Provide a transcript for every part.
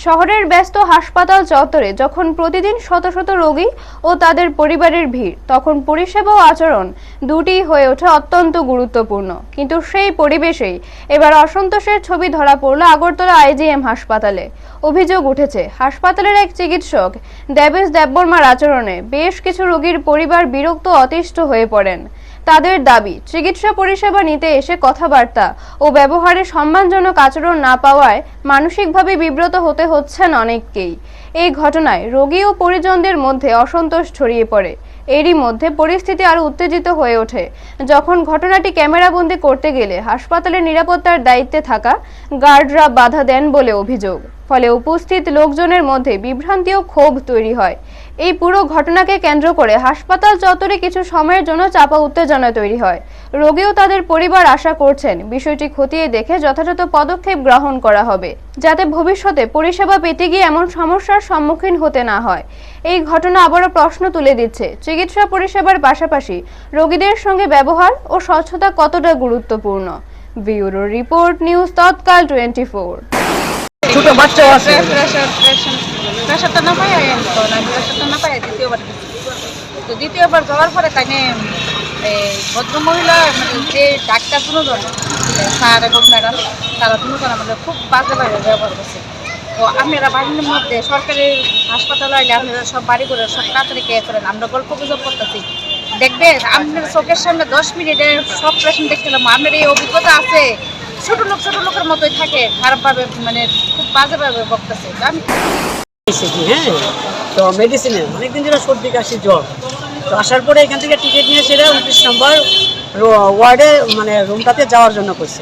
শহরের ব্যস্ত হাসপাতাল চত্বরে যখন প্রতিদিন শত শত রোগী ও তাদের পরিবারের ভিড়, তখন পরিষেবা ও আচরণ দুটিই হয়ে ওঠে অত্যন্ত গুরুত্বপূর্ণ। কিন্তু সেই পরিবেশেই এবার অসন্তোষের ছবি ধরা পড়ল আগরতলা আইজিএম হাসপাতালে। অভিযোগ উঠেছে, হাসপাতালের এক চিকিৎসক দেবেশ দেববর্মার আচরণে বেশ কিছু রোগীর পরিবার বিরক্ত অতিষ্ঠ হয়ে পড়েন। তাদের দাবি, চিকিৎসা পরিষেবা নিতে এসে কথাবার্তা ও ব্যবহারে সম্মানজনক আচরণ না পাওয়ায় মানসিকভাবে বিব্রত হতে হচ্ছেন অনেককেই। এই ঘটনায় রোগী ও পরিজনদের মধ্যে অসন্তোষ ছড়িয়ে পড়ে। এরই মধ্যে পরিস্থিতি আরো উত্তেজিত হয়ে ওঠে যখন ঘটনাটি ক্যামেরাবন্দি করতে গেলে হাসপাতালের নিরাপত্তার দায়িত্বে থাকা গার্ডরা বাধা দেন বলে অভিযোগ। ফলে উপস্থিত লোকজনের মধ্যে বিভ্রান্তি ও ক্ষোভ তৈরি হয়। এই পুরো ঘটনাকে কেন্দ্র করে হাসপাতাল চত্বরে কিছু সময়ের জন্য চাপা উত্তেজনা তৈরি হয়। রোগীও তাদের পরিবার আশা করছেন বিষয়টি খতিয়ে দেখে যথাযথ পদক্ষেপ গ্রহণ করা হবে, যাতে ভবিষ্যতে পরিষেবা পেতে গিয়ে এমন সমস্যার সম্মুখীন হতে না হয়। এই ঘটনা আবারও প্রশ্ন তুলে দিচ্ছে, চিকিৎসা পরিষেবার পাশাপাশি রোগীদের সঙ্গে ব্যবহার ও স্বচ্ছতা কতটা গুরুত্বপূর্ণ। ব্যুরো রিপোর্ট, নিউজ তৎকাল 24। ছোট বাচ্চা আছে, প্রেশারটা না পাই প্রেশারটা না পাই দ্বিতীয়বার যাওয়ার পরে তাইনে ভদ্রমহিলা যে ডাক্তার দুজন স্যার এবং ম্যাডাম, তারা দুজন আমাদের খুব বাজেভাবে ব্যবহার করছে। তো আপনারা বাড়ির মধ্যে সরকারি হাসপাতালে আইলে আপনারা সব বাড়ি করে সব তাড়াতাড়ি কে করেন, আমরা গল্প গুজব করতেছি। দেখবেন আপনার চোখের সামনে 10 মিনিটে সব পেশেন্ট দেখছিলাম। আপনার এই অভিজ্ঞতা আছে? ছোট লোকের মতোই থাকে, খারাপভাবে মানে খুব বাজেভাবে বকতেছে। হ্যাঁ, তো মেডিসিনের অনেকদিন ধরে সর্দি কাশি জ্বর, তো আসার পরে এখান থেকে টিকিট নিয়ে সেটা 29 নম্বর ওয়ার্ডে মানে রুমটাতে যাওয়ার জন্য করছে।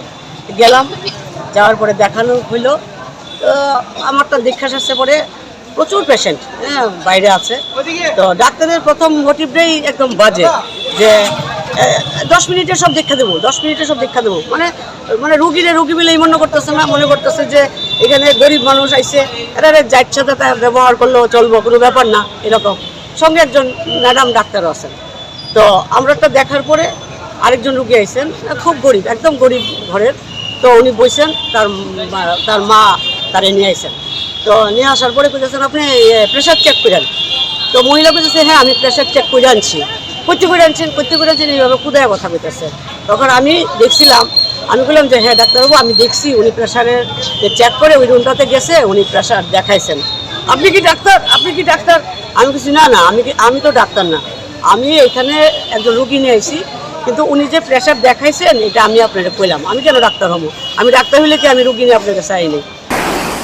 গেলাম, যাওয়ার পরে দেখানো হইলো। তো আমারটা দীক্ষা আসছে পরে প্রচুর পেশেন্ট বাইরে আছে। তো ডাক্তারের প্রথম মোটিভটাই একদম বাজে, যে 10 মিনিটে সব দীক্ষা দেবো, 10 মিনিটে সব দীক্ষা দেবো। মানে রুগী বলেই মনে করতেছে না, মনে করতেছে যে এখানে গরিব মানুষ আইসে, এরা যার সাথে ব্যবহার করলেও চলবো, কোনো ব্যাপার না এরকম। সঙ্গে একজন ম্যাডাম ডাক্তারও আছেন। তো আমরা একটা দেখার পরে আরেকজন রুগী আইসেন, খুব গরিব, একদম গরিব ঘরের। তো উনি বসেন, তার মা তারে নিয়ে আইসেন। তো নিয়ে আসার পরে বলতেছেন আপনি প্রেশার চেক করেন। তো মহিলা বলতেছে হ্যাঁ আমি প্রেশার চেক করে আনছি। করতে করে আনছেন এইভাবে কোথায় কথা বলতেছে। তখন আমি দেখছিলাম, আমি বললাম যে হ্যাঁ ডাক্তারবাবু আমি দেখছি উনি প্রেশারের চেক করে ওই রুমটাতে গেছে, উনি প্রেশার দেখাইছেন। আপনি কি ডাক্তার? আমি কিছু না, আমি তো ডাক্তার না, আমি এখানে একজন রুগী নিয়ে আইছি, কিন্তু উনি যে প্রেশার দেখাইছেন এটা আমি আপনাকে কইলাম। আমি কেন ডাক্তার হবো? আমি ডাক্তার হইলে কি আমি রুগী নিয়ে আপনাকে চাইনি?